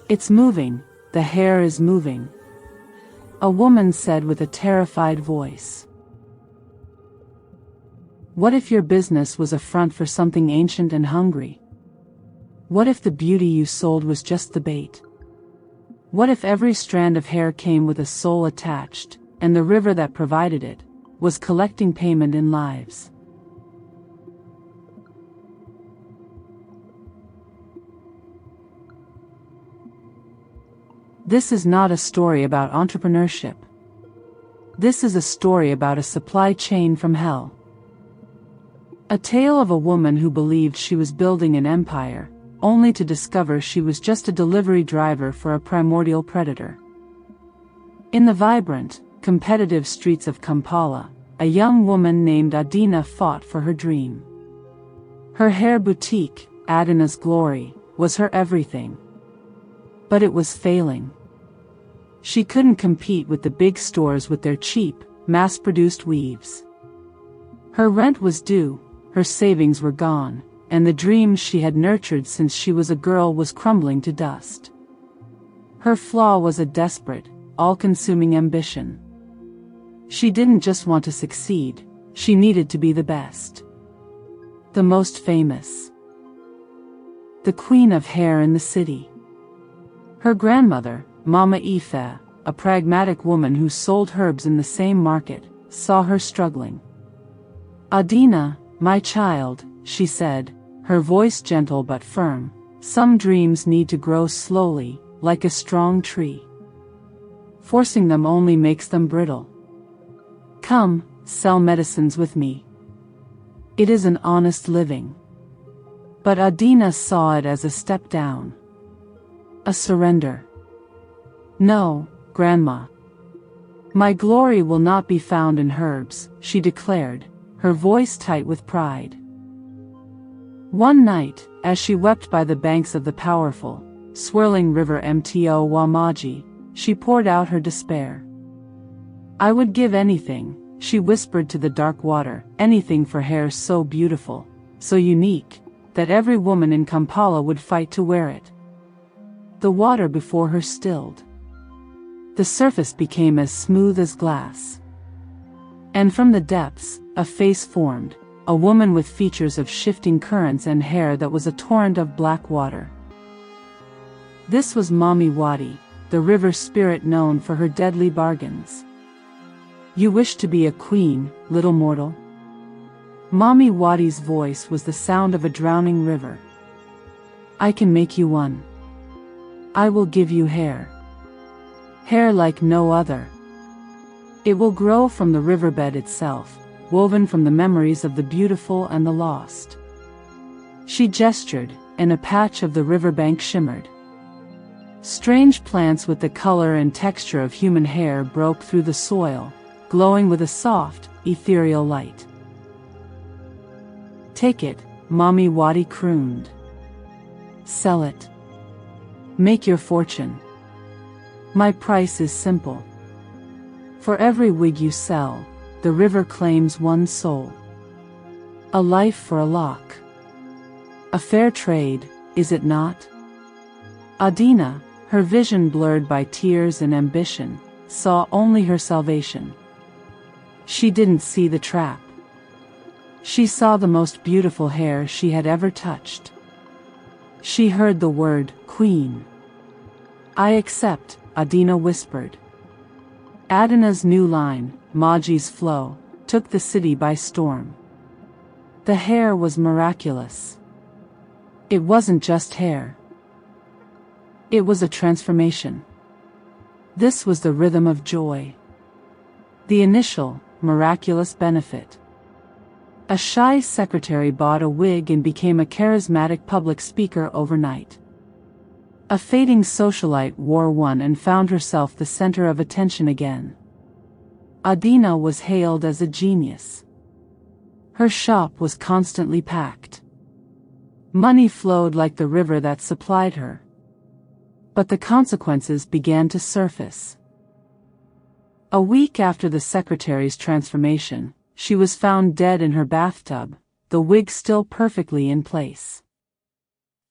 It's moving, the hair is moving. A woman said with a terrified voice. What if your business was a front for something ancient and hungry? What if the beauty you sold was just the bait? What if every strand of hair came with a soul attached, and the river that provided it was collecting payment in lives? This is not a story about entrepreneurship. This is a story about a supply chain from hell. A tale of a woman who believed she was building an empire, only to discover she was just a delivery driver for a primordial predator. In the vibrant, competitive streets of Kampala, a young woman named Adina fought for her dream. Her hair boutique, Adina's glory, was her everything. But it was failing. She couldn't compete with the big stores with their cheap, mass-produced weaves. Her rent was due, her savings were gone, and the dreams she had nurtured since she was a girl was crumbling to dust. Her flaw was a desperate, all-consuming ambition. She didn't just want to succeed, she needed to be the best. The most famous. The queen of hair in the city. Her grandmother, Mama Ife, a pragmatic woman who sold herbs in the same market, saw her struggling. Adina, my child, she said, her voice gentle but firm, some dreams need to grow slowly, like a strong tree. Forcing them only makes them brittle. Come, sell medicines with me. It is an honest living. But Adina saw it as a step down. A surrender. No, Grandma. My glory will not be found in herbs, she declared, her voice tight with pride. One night, as she wept by the banks of the powerful, swirling river Maji, she poured out her despair. I would give anything, she whispered to the dark water, anything for hair so beautiful, so unique, that every woman in Kampala would fight to wear it. The water before her stilled. The surface became as smooth as glass. And from the depths, a face formed, a woman with features of shifting currents and hair that was a torrent of black water. This was Mami Wadi, the river spirit known for her deadly bargains. You wish to be a queen, little mortal? Mami Wadi's voice was the sound of a drowning river. I can make you one. I will give you hair. Hair like no other. It will grow from the riverbed itself, woven from the memories of the beautiful and the lost. She gestured, and a patch of the riverbank shimmered. Strange plants with the color and texture of human hair broke through the soil, glowing with a soft, ethereal light. Take it, Mami Wadi crooned. Sell it. Make your fortune. My price is simple. For every wig you sell, the river claims one soul. A life for a lock. A fair trade, is it not? Adina, her vision blurred by tears and ambition, saw only her salvation. She didn't see the trap. She saw the most beautiful hair she had ever touched. She heard the word, Queen. I accept, Adina whispered. Adina's new line, Maji's flow, took the city by storm. The hair was miraculous. It wasn't just hair. It was a transformation. This was the rhythm of joy. The initial, miraculous benefit. A shy secretary bought a wig and became a charismatic public speaker overnight. A fading socialite wore one and found herself the center of attention again. Adina was hailed as a genius. Her shop was constantly packed. Money flowed like the river that supplied her. But the consequences began to surface. A week after the secretary's transformation, she was found dead in her bathtub, the wig still perfectly in place.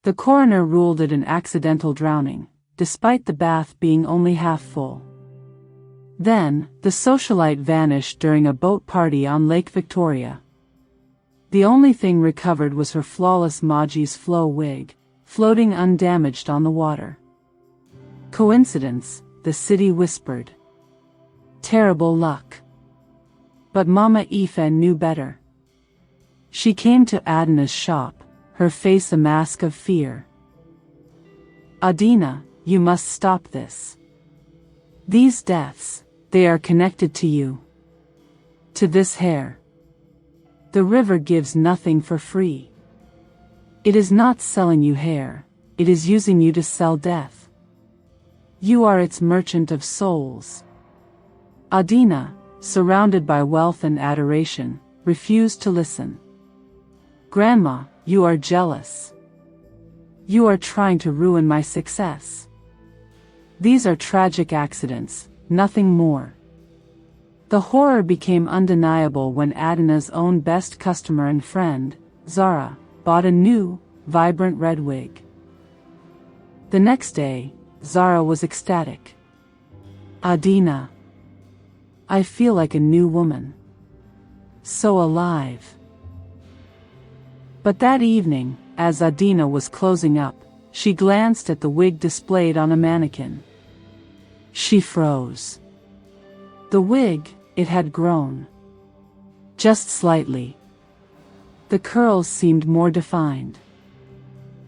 The coroner ruled it an accidental drowning, despite the bath being only half full. Then, the socialite vanished during a boat party on Lake Victoria. The only thing recovered was her flawless Maji's flow wig, floating undamaged on the water. Coincidence, the city whispered. Terrible luck. But Mama Aoife knew better. She came to Adina's shop, her face a mask of fear. Adina, you must stop this. These deaths, they are connected to you. To this hair. The river gives nothing for free. It is not selling you hair, it is using you to sell death. You are its merchant of souls. Adina, surrounded by wealth and adoration, refused to listen. Grandma, you are jealous. You are trying to ruin my success. These are tragic accidents, nothing more. The horror became undeniable when Adina's own best customer and friend, Zara, bought a new, vibrant red wig. The next day, Zara was ecstatic. Adina. I feel like a new woman. So alive. But that evening, as Adina was closing up, she glanced at the wig displayed on a mannequin. She froze. The wig, it had grown. Just slightly. The curls seemed more defined.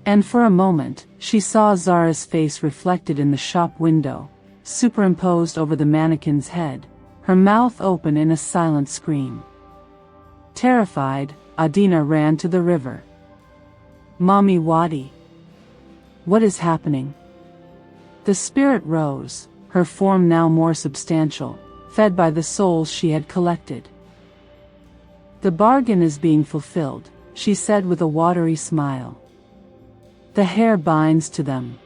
And for a moment, she saw Zara's face reflected in the shop window, superimposed over the mannequin's head, her mouth open in a silent scream. Terrified, Adina ran to the river. Mommy Wadi. What is happening? The spirit rose, her form now more substantial, fed by the souls she had collected. The bargain is being fulfilled, she said with a watery smile. The hair binds to them.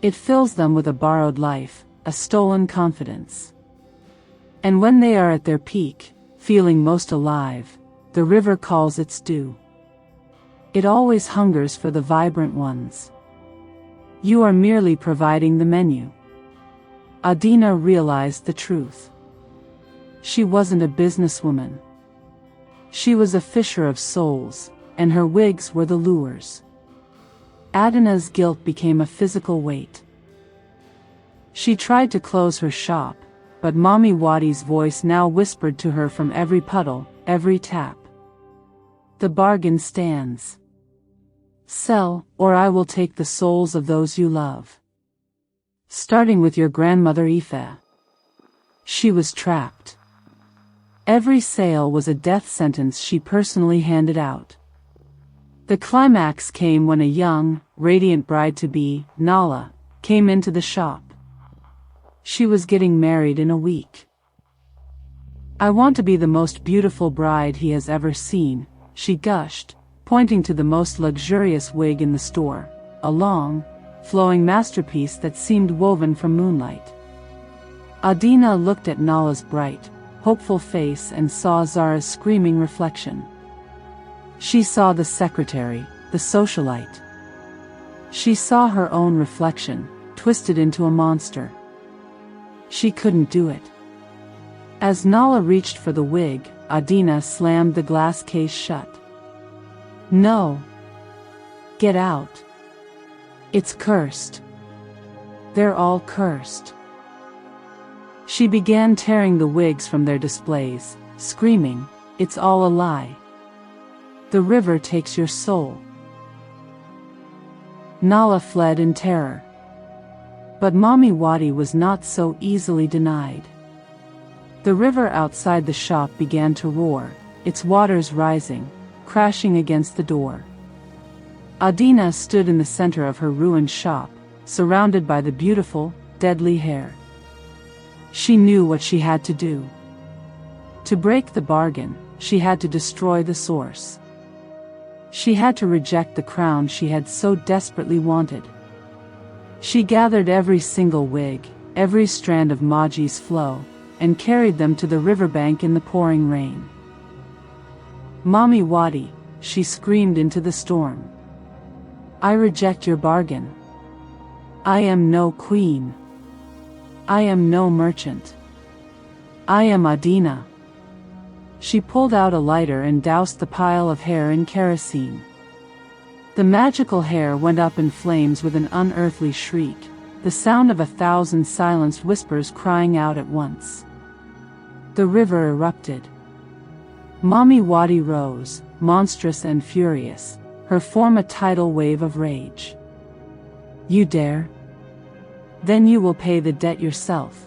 It fills them with a borrowed life, a stolen confidence. And when they are at their peak, feeling most alive, the river calls its due. It always hungers for the vibrant ones. You are merely providing the menu. Adina realized the truth. She wasn't a businesswoman. She was a fisher of souls, and her wigs were the lures. Adina's guilt became a physical weight. She tried to close her shop, but Mommy Wadi's voice now whispered to her from every puddle, every tap. The bargain stands. Sell, or I will take the souls of those you love. Starting with your grandmother Aoife. She was trapped. Every sale was a death sentence she personally handed out. The climax came when a young, radiant bride-to-be, Nala, came into the shop. She was getting married in a week. I want to be the most beautiful bride he has ever seen, she gushed, pointing to the most luxurious wig in the store, a long, flowing masterpiece that seemed woven from moonlight. Adina looked at Nala's bright, hopeful face and saw Zara's screaming reflection. She saw the secretary, the socialite. She saw her own reflection, twisted into a monster. She couldn't do it. As Nala reached for the wig, Adina slammed the glass case shut. No. Get out. It's cursed. They're all cursed. She began tearing the wigs from their displays, screaming, it's all a lie. The river takes your soul. Nala fled in terror. But Mommy Wadi was not so easily denied. The river outside the shop began to roar, its waters rising, crashing against the door. Adina stood in the center of her ruined shop, surrounded by the beautiful, deadly hair. She knew what she had to do. To break the bargain, she had to destroy the source. She had to reject the crown she had so desperately wanted. She gathered every single wig, every strand of Maji's flow, and carried them to the riverbank in the pouring rain. Mommy Wadi, she screamed into the storm. I reject your bargain. I am no queen. I am no merchant. I am Adina. She pulled out a lighter and doused the pile of hair in kerosene. The magical hair went up in flames with an unearthly shriek, the sound of 1,000 silenced whispers crying out at once. The river erupted. Mami Wadi rose, monstrous and furious, her form a tidal wave of rage. You dare? Then you will pay the debt yourself.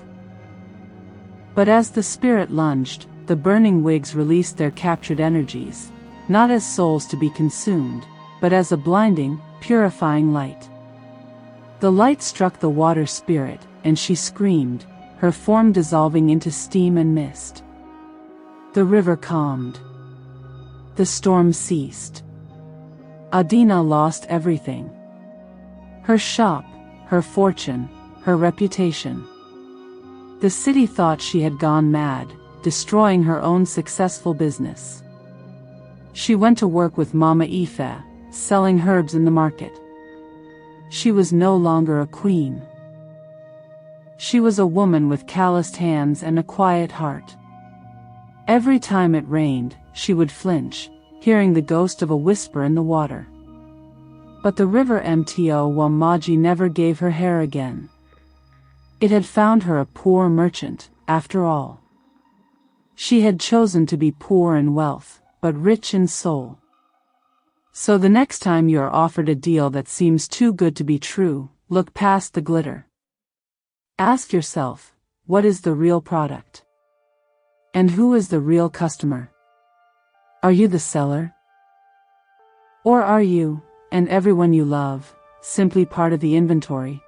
But as the spirit lunged, the burning wigs released their captured energies, not as souls to be consumed, but as a blinding, purifying light. The light struck the water spirit, and she screamed, her form dissolving into steam and mist. The river calmed. The storm ceased. Adina lost everything. Her shop, her fortune, her reputation. The city thought she had gone mad, destroying her own successful business. She went to work with Mama Ife, selling herbs in the market. She was no longer a queen. She was a woman with calloused hands and a quiet heart. Every time it rained, she would flinch, hearing the ghost of a whisper in the water. But the river Maji never gave her hair again. It had found her a poor merchant, after all. She had chosen to be poor in wealth, but rich in soul. So the next time you are offered a deal that seems too good to be true, look past the glitter. Ask yourself, what is the real product? And who is the real customer? Are you the seller? Or are you, and everyone you love, simply part of the inventory?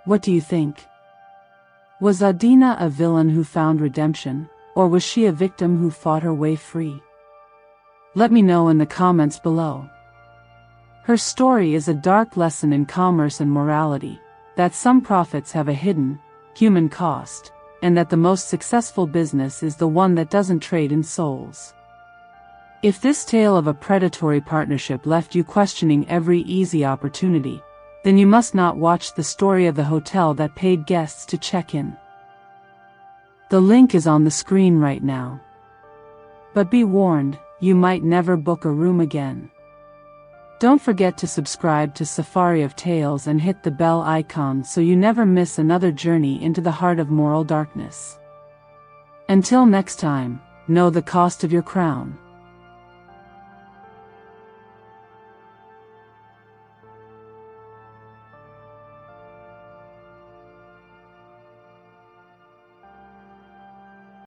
What do you think? Was Adina a villain who found redemption, or was she a victim who fought her way free? Let me know in the comments below. Her story is a dark lesson in commerce and morality, that some profits have a hidden, human cost, and that the most successful business is the one that doesn't trade in souls. If this tale of a predatory partnership left you questioning every easy opportunity, then you must not watch the story of the hotel that paid guests to check in. The link is on the screen right now. But be warned, you might never book a room again. Don't forget to subscribe to Safari of Tales and hit the bell icon so you never miss another journey into the heart of moral darkness. Until next time, know the cost of your crown.